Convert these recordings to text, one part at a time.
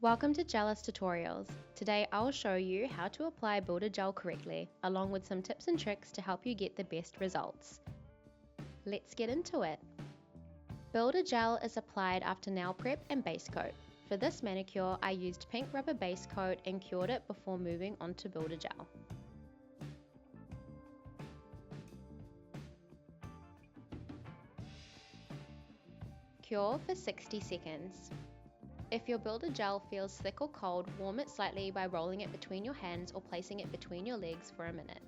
Welcome to Gelous Tutorials. Today I'll show you how to apply Builder Gel correctly, along with some tips and tricks to help you get the best results. Let's get into it. Builder Gel is applied after nail prep and base coat. For this manicure, I used pink rubber base coat and cured it before moving on to Builder Gel. Cure for 60 seconds. If your Builder Gel feels thick or cold, warm it slightly by rolling it between your hands or placing it between your legs for a minute.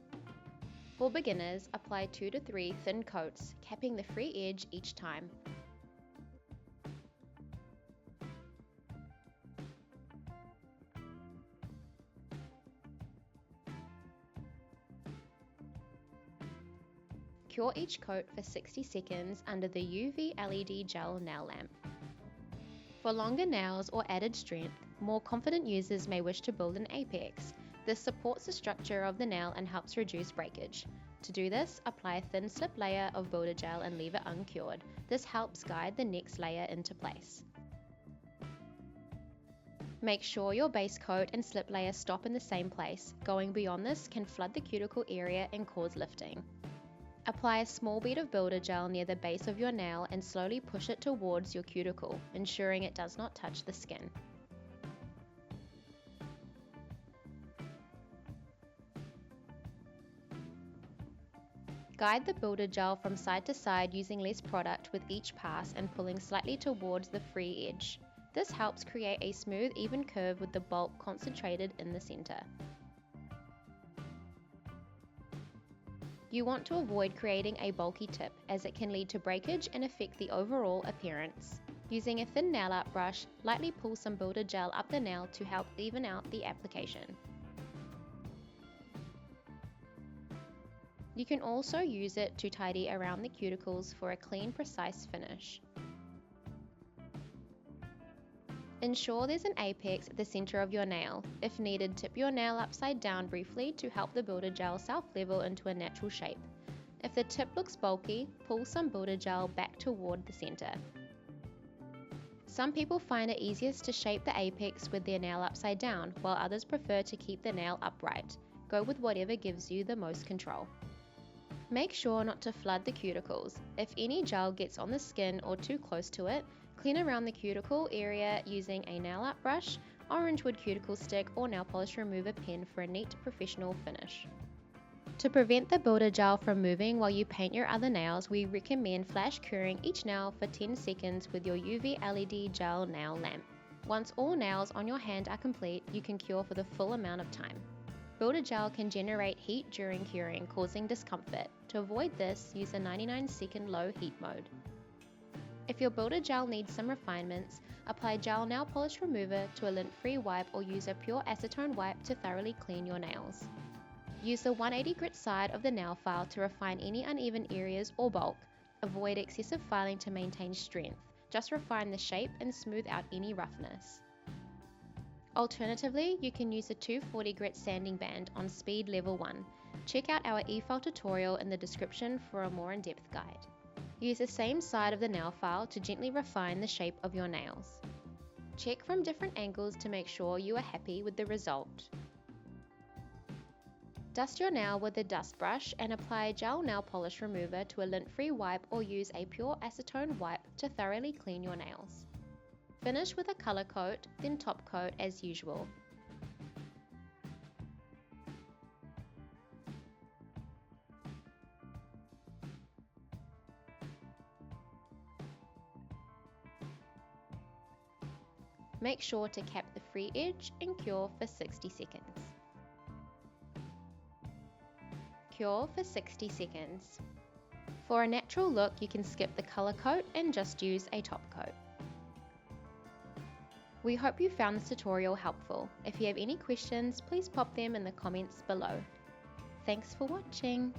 For beginners, apply 2 to 3 thin coats, capping the free edge each time. Cure each coat for 60 seconds under the UV LED gel nail lamp. For longer nails or added strength, more confident users may wish to build an apex. This supports the structure of the nail and helps reduce breakage. To do this, apply a thin slip layer of Builder Gel and leave it uncured. This helps guide the next layer into place. Make sure your base coat and slip layer stop in the same place. Going beyond this can flood the cuticle area and cause lifting. Apply a small bead of Builder Gel near the base of your nail and slowly push it towards your cuticle, ensuring it does not touch the skin. Guide the Builder Gel from side to side using less product with each pass and pulling slightly towards the free edge. This helps create a smooth, even curve with the bulk concentrated in the center. You want to avoid creating a bulky tip, as it can lead to breakage and affect the overall appearance. Using a thin nail art brush, lightly pull some Builder Gel up the nail to help even out the application. You can also use it to tidy around the cuticles for a clean, precise finish. Ensure there's an apex at the center of your nail. If needed, tip your nail upside down briefly to help the Builder Gel self-level into a natural shape. If the tip looks bulky, pull some Builder Gel back toward the center. Some people find it easiest to shape the apex with their nail upside down, while others prefer to keep the nail upright. Go with whatever gives you the most control. Make sure not to flood the cuticles. If any gel gets on the skin or too close to it, clean around the cuticle area using a nail art brush, orange wood cuticle stick, or nail polish remover pen for a neat professional finish. To prevent the Builder Gel from moving while you paint your other nails, we recommend flash curing each nail for 10 seconds with your UV LED gel nail lamp. Once all nails on your hand are complete, you can cure for the full amount of time. Builder Gel can generate heat during curing, causing discomfort. To avoid this, use a 99-second low heat mode. If your Builder Gel needs some refinements, apply gel nail polish remover to a lint-free wipe or use a pure acetone wipe to thoroughly clean your nails. Use the 180 grit side of the nail file to refine any uneven areas or bulk. Avoid excessive filing to maintain strength. Just refine the shape and smooth out any roughness. Alternatively, you can use a 240 grit sanding band on speed level 1. Check out our e-file tutorial in the description for a more in-depth guide. Use the same side of the nail file to gently refine the shape of your nails. Check from different angles to make sure you are happy with the result. Dust your nail with a dust brush and apply gel nail polish remover to a lint-free wipe or use a pure acetone wipe to thoroughly clean your nails. Finish with a color coat, then top coat as usual. Make sure to cap the free edge and cure for 60 seconds. Cure for 60 seconds. For a natural look, you can skip the color coat and just use a top coat. We hope you found this tutorial helpful. If you have any questions, please pop them in the comments below. Thanks for watching.